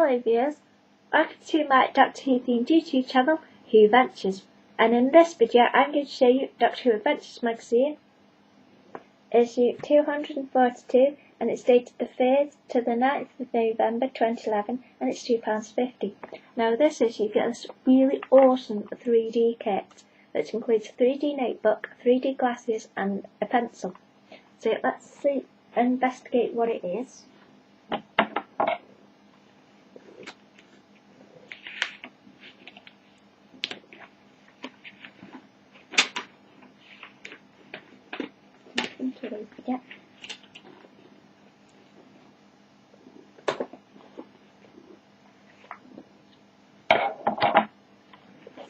Hello viewers, welcome to my Doctor Who themed YouTube channel, Who Ventures, and in this video I'm going to show you Doctor Who Adventures magazine, issue 242, and it's dated the 3rd to the 9th of November 2011, and it's £2.50. Now this issue gets this really awesome 3D kit, which includes a 3D notebook, 3D glasses and a pencil. So let's investigate what it is.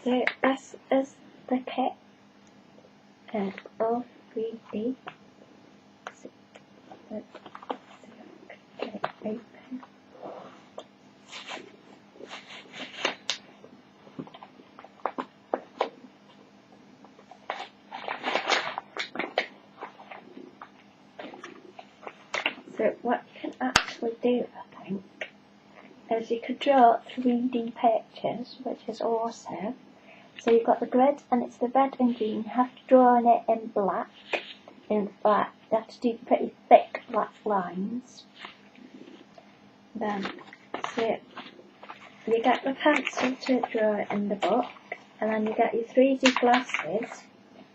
So this is the kit, and all 3D. So let's get it open. So what you can actually do, I think, is you could draw 3D pictures, which is awesome. So you've got the grid, and it's the red and green. You have to draw on it in black. You have to do pretty thick black lines. Then, so you get the pencil to draw it in the book, and then you get your 3D glasses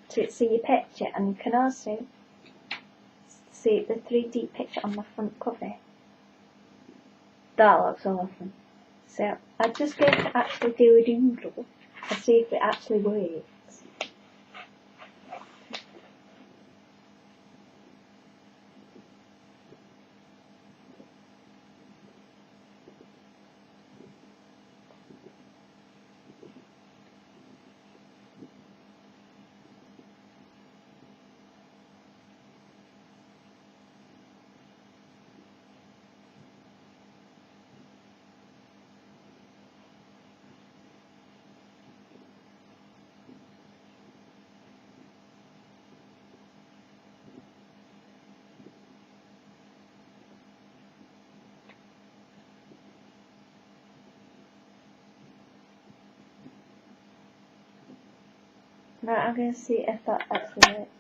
to see your picture, and you can also see the 3D picture on the front cover. That looks awesome. So I'm just going to actually do a doodle and see if it actually works. Now I'm going to see if that actually works.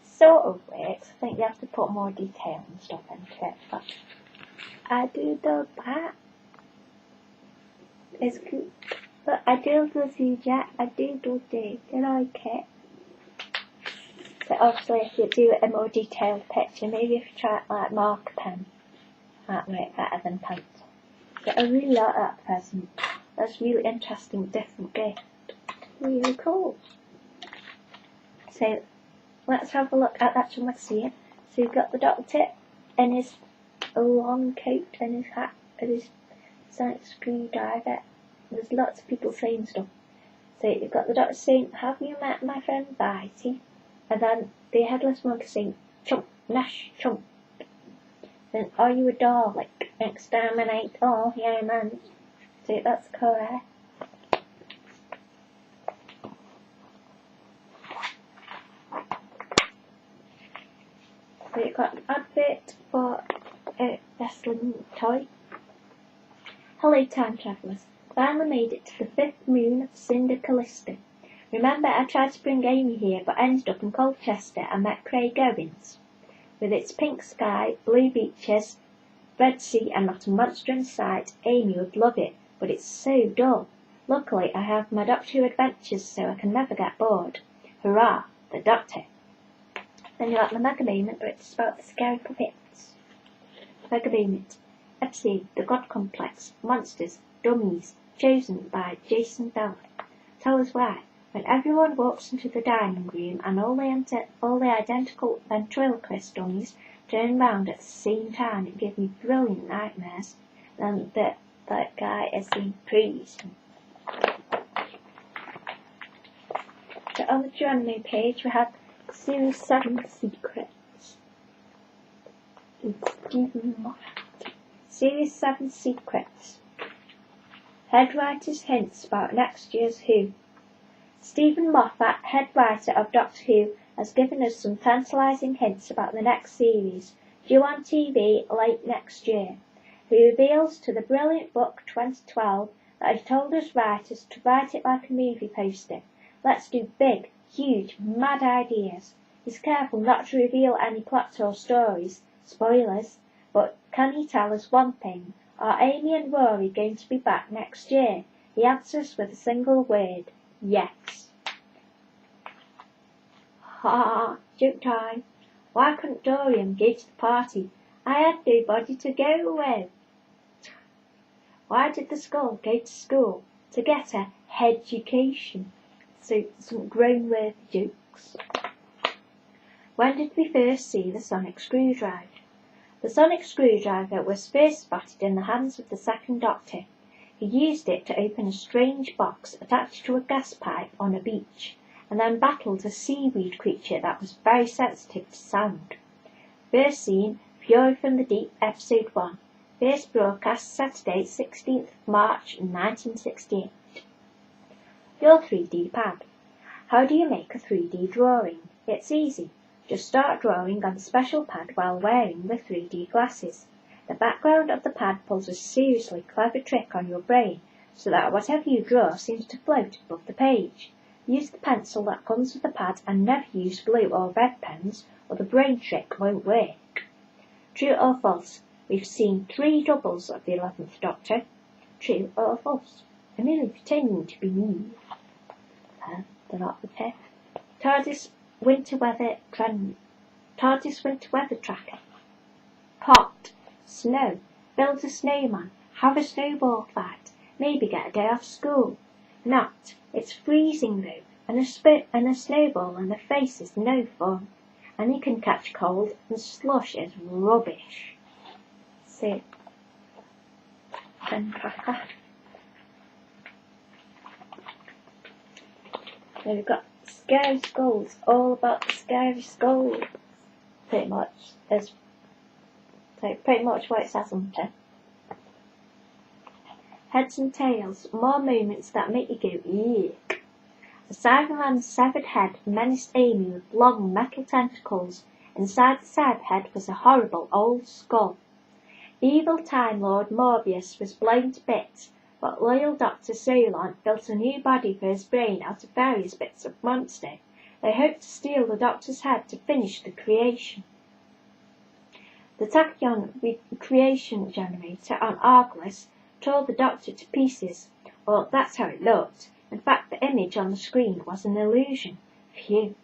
Sort of works. I think you have to put more detail and stuff into it, but I do the back. It's good. But I do the CJ, I do the like it. So obviously if you do a more detailed picture, maybe if you try it like marker pen, that might work better than pencil. But I really like that present. That's really interesting, different gift. Really cool. So let's have a look at the actual magazine. So you've got the Doctor in his long coat and his hat and his sonic screwdriver. There's lots of people saying stuff. So you've got the Doctor saying, "Have you met my friend Bitey?" And then the Headless Monk saying, "Chump, Nash, chump." Then, "Are you a Dalek? Exterminate all humans." So that's correct. So you've got an advert for a wrestling toy. "Hello time travellers, finally made it to the 5th moon of Cinder Callista. Remember I tried to bring Amy here but ended up in Colchester and met Craig Owens. With its pink sky, blue beaches, red sea and not a monster in sight, Amy would love it, but it's so dull. Luckily I have my Doctor Who adventures so I can never get bored. Hurrah, the Doctor." Then you got the Mega Moment, which is about the scary puppets. Mega Moment. Episode The God Complex, Monsters, Dummies, chosen by Jason Bell. Tell us why. When everyone walks into the dining room and all the identical ventriloquist dummies turn round at the same time, it gives me brilliant nightmares. Then that guy is in prison. So on the Geronimo page we have Series 7 Secrets. It's Stephen Moffat. Series 7 Secrets. Head writer's hints about next year's Who. Stephen Moffat, head writer of Doctor Who, has given us some tantalising hints about the next series, due on TV late next year. He reveals to the brilliant book 2012 that he told us writers to write it like a movie poster. Let's do big, huge, mad ideas. He's careful not to reveal any plots or stories, spoilers, but can he tell us one thing? Are Amy and Rory going to be back next year? He answers with a single word, yes. Ha, joke time. Why couldn't Dorian go to the party? I had nobody to go with. Why did the skull go to school? To get a education. So some grown-worthy jokes. When did we first see the sonic screwdriver? The sonic screwdriver was first spotted in the hands of the second Doctor. He used it to open a strange box attached to a gas pipe on a beach, and then battled a seaweed creature that was very sensitive to sound. First seen, Fury from the Deep, Episode 1. First broadcast Saturday, 16th March 1968. Your 3D pad. How do you make a 3D drawing? It's easy. Just start drawing on the special pad while wearing the 3D glasses. The background of the pad pulls a seriously clever trick on your brain, so that whatever you draw seems to float above the page. Use the pencil that comes with the pad and never use blue or red pens, or the brain trick won't work. True or false? We've seen 3 doubles of the 11th Doctor. True or false? I'm only pretending to be me. They're not the pair. TARDIS winter weather tracker. Pot. Snow. Build a snowman. Have a snowball fight. Maybe get a day off school. Not. It's freezing though, and a snowball in the face is no fun. And you can catch cold, and slush is rubbish. So, pen tracker. So we've got scary skulls, all about the scary skulls. Pretty much what it says on the tin. Heads and tails, more moments that make you go eek. The Cyberman's severed head menaced Amy with long metal tentacles. Inside the severed head was a horrible old skull. Evil Time Lord Morbius was blown to bits, but loyal Dr. Solon built a new body for his brain out of various bits of monster. They hoped to steal the Doctor's head to finish the creation. The Tachyon creation generator on Argolis tore the Doctor to pieces. Well, that's how it looked. In fact, the image on the screen was an illusion. Phew.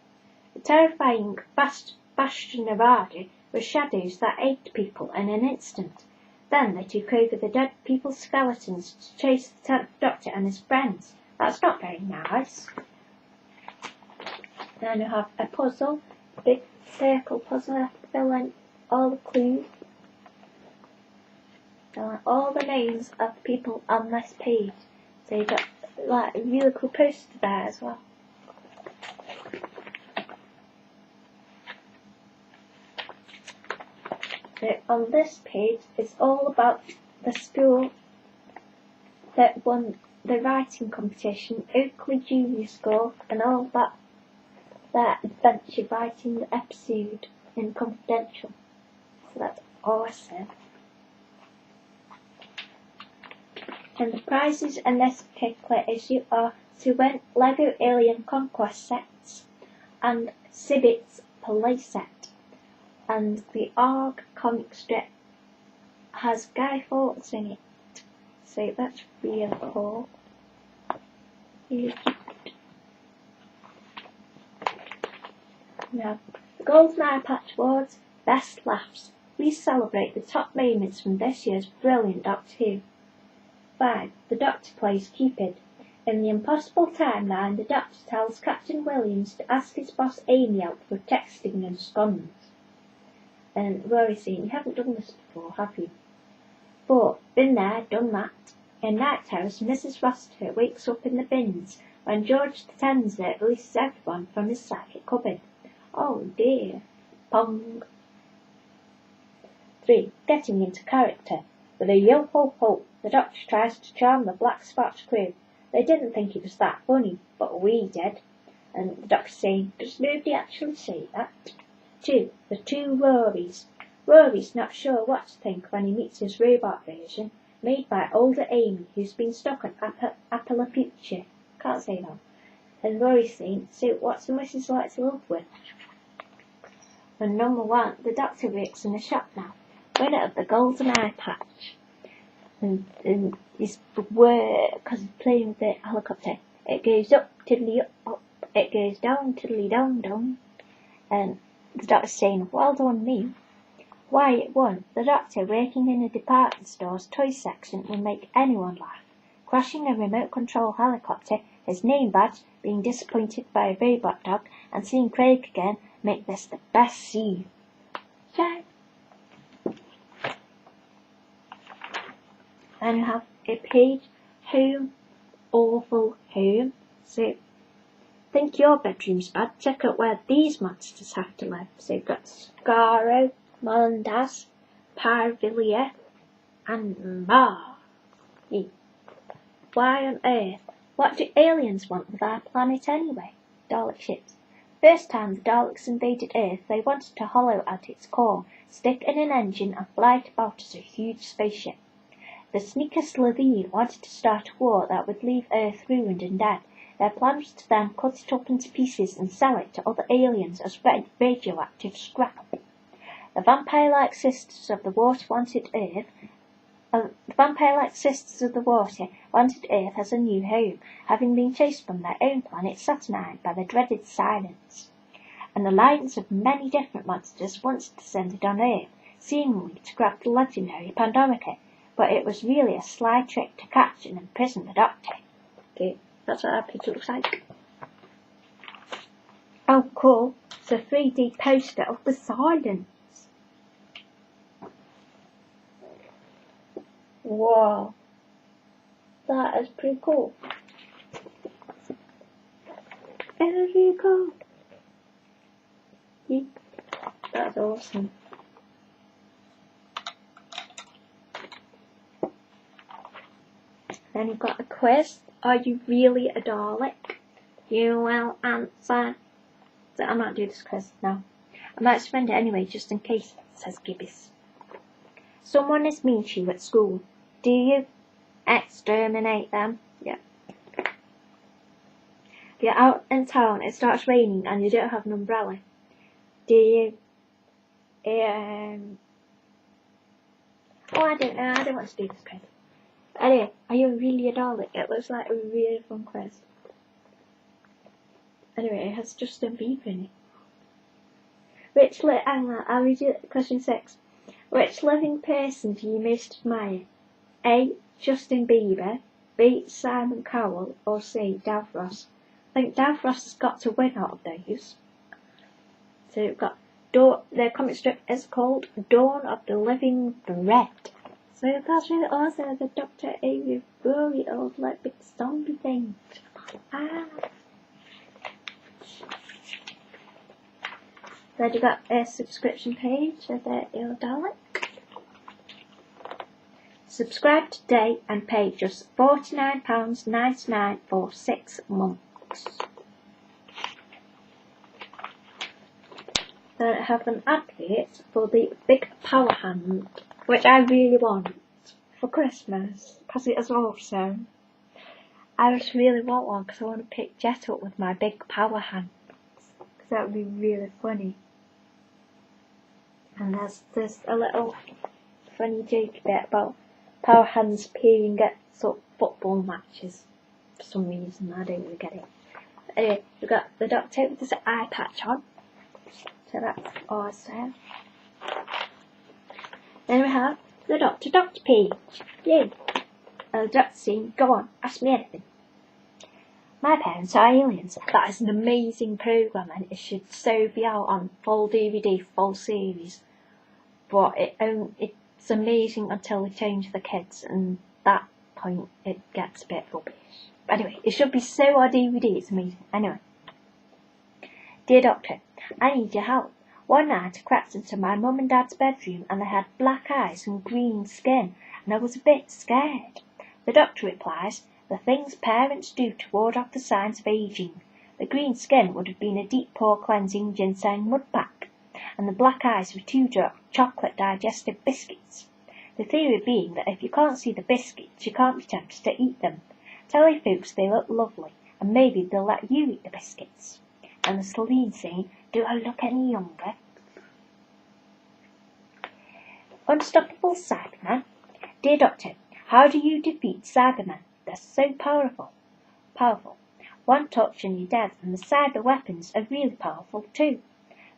The terrifying Bastion of Arda were shadows that ate people in an instant. Then they took over the dead people's skeletons to chase the 10th Doctor and his friends. That's not very nice. Then we have a puzzle, a big circle puzzle. I have to fill in all the clues. Fill in all the names of the people on this page. So you've got like a really cool poster there as well. So on this page, it's all about the school that won the writing competition, Oakley Junior School, and all about their adventure writing the episode in Confidential. So that's awesome. And the prizes in this particular issue are to win Lego Alien Conquest sets and Sibbit's playset. And the ARG comic strip has Guy Fawkes in it. So that's really cool. Now, the Golden Eye Patch Awards Best Laughs. Please celebrate the top moments from this year's brilliant Doctor Who. 5. The Doctor plays Cupid. In the impossible timeline, the Doctor tells Captain Williams to ask his boss Amy out for texting and scones. And Rory saying, you haven't done this before, have you? 4. Been there, done that. In Night Terrace, Mrs. Rossiter wakes up in the bins when George the Tenser releases everyone from his psychic cupboard. Oh dear. Pong. 3. Getting into character. With a yo-ho-ho, the Doctor tries to charm the Black Spot crew. They didn't think he was that funny, but we did. And the doctor's saying, does nobody actually say that? 2. The two Rorys. Rory's not sure what to think when he meets his robot version, made by older Amy, who's been stuck on Appalachia. Can't say that. And Rory's saying, so what's the missus like to live with? And number 1, the doctor works in a shop now, winner of the golden eye patch. And his work, because he's playing with the helicopter, it goes up, tiddly up, it goes down, tiddly down, down. And the doctor's saying, well done me. Why, it won. The doctor, working in a department store's toy section, will make anyone laugh. Crashing a remote control helicopter, his name badge, being disappointed by a robot dog, and seeing Craig again make this the best scene. Yay! And you have a page, home, awful home. So, think your bedroom's bad, check out where these monsters have to live. So you've got Scarrow, Molandas, Parvillia, and Mars. Why on earth? What do aliens want with our planet anyway? Dalek ships. First time the Daleks invaded Earth, they wanted to hollow out its core, stick in an engine, and fly it about as a huge spaceship. The sneaker Slitheen wanted to start a war that would leave Earth ruined and dead. Their plan was to then cut it up into pieces and sell it to other aliens as radioactive scrap. The vampire-like sisters of the water wanted Earth. The vampire-like sisters of the water wanted Earth as a new home, having been chased from their own planet Saturnine by the dreaded Silence. An alliance of many different monsters once descended on Earth, seemingly to grab the legendary Pandorica, but it was really a sly trick to catch and imprison the Doctor. Okay, that's what that picture looks like. Oh, cool! It's a 3D poster of the Silence. Wow, that is pretty cool. Very cool. Yeah, that's awesome. Then you've got a quiz. Are you really a Dalek? You will answer. So I might do this quiz now. I might spend it anyway, just in case, says Gibbous. Someone is mean to you at school. Do you exterminate them? Yeah. You're out in town, it starts raining, and you don't have an umbrella. Do you? Oh, I don't know. I don't want to do this quiz. Anyway, are you really a Dalek? It looks like a really fun quiz. Anyway, it has Justin Bieber in it. I'll read you question 6. Which living person do you most admire? A. Justin Bieber, B. Simon Cowell, or C. Davros? I think Davros has got to win out of those. So we've got the comic strip is called Dawn of the Living Bread. So that's really awesome. The Dr. A. really old like big zombie thing. Then you got a subscription page of the Il Dalek. Subscribe today and pay just £49.99 for 6 months. Then I have an advert for the Big Power Hand, which I really want for Christmas, because it is awesome. I just really want one because I want to pick Jet up with my big power hands, because that would be really funny. And there's a little funny joke bit about power hands appearing at sort of football matches for some reason. I don't really get it. Anyway, we've got the Doctor with his eye patch on, so that's awesome. Then we have the Doctor page. Yay! And the Doctor's saying, go on, ask me anything. My parents are aliens. That is an amazing programme, and it should so be out on full DVD, full series. But it's amazing until they change the kids, and that point it gets a bit rubbish. But anyway, it should be so on DVD, it's amazing. Anyway. Dear Doctor, I need your help. One night I crept into my mum and dad's bedroom, and they had black eyes and green skin, and I was a bit scared. The Doctor replies, the things parents do to ward off the signs of ageing. The green skin would have been a deep pore cleansing ginseng mud pack, and the black eyes were 2 chocolate digestive biscuits. The theory being that if you can't see the biscuits, you can't be tempted to eat them. Tell your folks they look lovely, and maybe they'll let you eat the biscuits. And the Celine saying, do I look any younger? Unstoppable Cybermen. Dear Doctor, how do you defeat Cybermen? They're so powerful. One touch and you're dead, and the cyber weapons are really powerful too.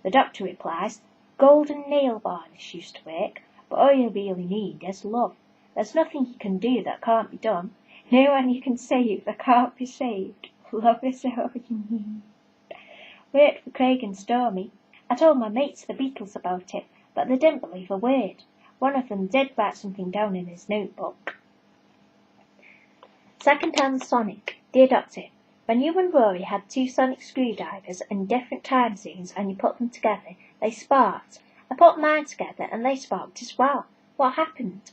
The Doctor replies, golden nail varnish used to work, but all you really need is love. There's nothing you can do that can't be done. No one you can save that can't be saved. Love is all you need. Worked for Craig and Stormy. I told my mates the Beatles about it, but they didn't believe a word. One of them did write something down in his notebook. Second-hand Sonic. Dear Doctor, when you and Rory had 2 sonic screwdrivers in different time zones and you put them together, they sparked. I put mine together and they sparked as well. What happened?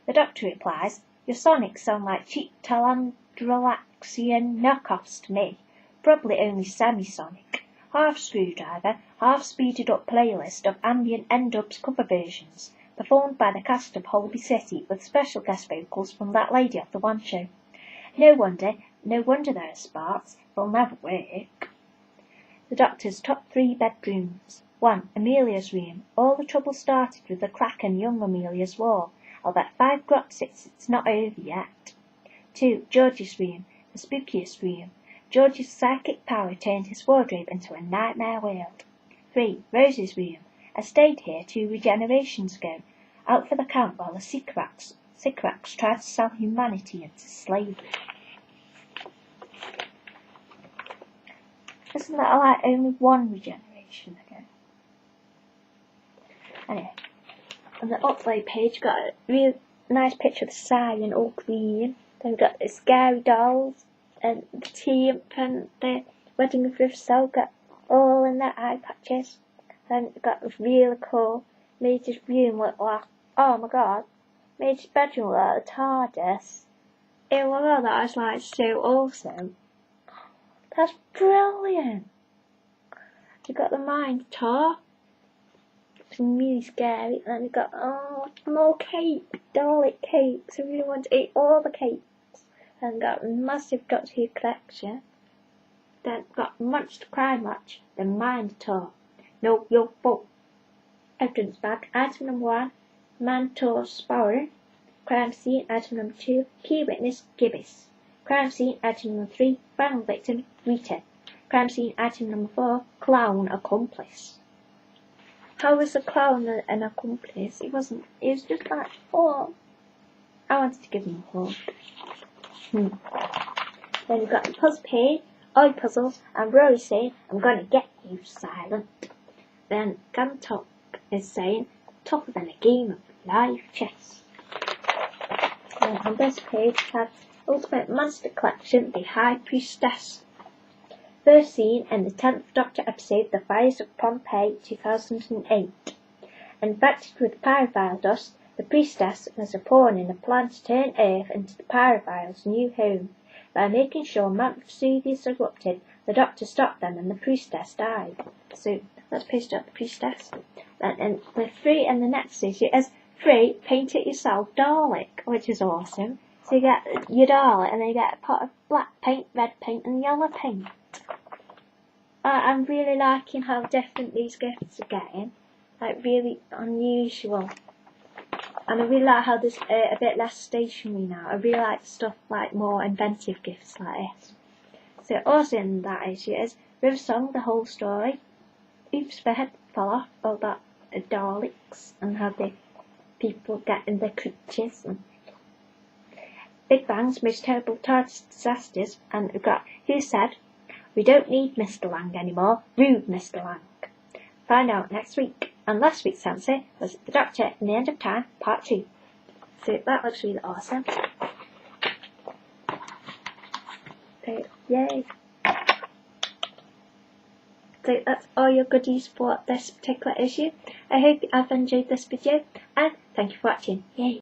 The Doctor replies, your sonics sound like cheap Talandrolaxian knockoffs to me. Probably only semi-sonic. Half screwdriver, half speeded up playlist of ambient N-Dubs cover versions, performed by the cast of Holby City with special guest vocals from that lady off the One Show. No wonder there are sparks. They'll never work. The Doctor's top 3 bedrooms. 1. Amelia's room. All the trouble started with the crack in young Amelia's wall. I'll bet 5 grots it's not over yet. 2. George's room. The spookiest room. George's psychic power turned his wardrobe into a nightmare world. 3. Rose's room. I stayed here 2 regenerations ago, out for the count while the Sycorax tried to sell humanity into slavery. Isn't that like only 1 regeneration ago? Anyway, on the upload page, got a real nice picture of the Siren all green. Then we've got the scary dolls and the team and the wedding of Riff Cell got all in their eye patches. Then we've got the really cool, made his room look like, oh my god, made his bedroom look like the TARDIS. Oh my god, that was like so awesome. That's brilliant. You got the Minotaur. It's really scary. And then you got more cake, Dalek cakes. I really want to eat all the cakes. And got a massive Doctor Who collection. Then got Monster Crime Watch, the Minotaur. No, your fault. Evidence bag. Item number 1, Minotaur Spower. Crime scene. Item number 2, key witness Gibbous. Crime scene. Item number 3, final victim Rita. Crime scene. Item number 4, clown accomplice. How was the clown an accomplice? He wasn't. He was just like, oh, I wanted to give him a hug. Then we've got the puzzle page, Oi Puzzles, and Rory saying, I'm gonna get you, Silent. Then Gantok is saying, tougher than a game of live chess. Then on this page we have Ultimate Monster Collection, The High Priestess. First seen in the 10th Doctor episode, The Fires of Pompeii, 2008. Infected with pyrovile dust, the priestess was a pawn in a plan to turn Earth into the pyrovile's new home. By making sure Mount Vesuvius erupted, the Doctor stopped them and the priestess died. So let's paste up the priestess. And with 3 in the next issue is 3 Paint It Yourself Dalek, which is awesome. So you get your Dalek and then you get a pot of black paint, red paint and yellow paint. I'm really liking how different these gifts are getting. Like really unusual. And I really like how there's a bit less stationery now. I really like stuff like more inventive gifts like this. So also in that issue is River Song, the whole story. Oops, the head fell off about Daleks and how the people get in their creatures. And Big Bang's most terrible TARDIS disasters. And we've got Who Said, we don't need Mr. Lang anymore. Rude Mr. Lang. Find out next week. And last week's answer was The Doctor in the End of Time, Part 2. So that looks really awesome. So, yay. So that's all your goodies for this particular issue. I hope you have enjoyed this video, and thank you for watching. Yay.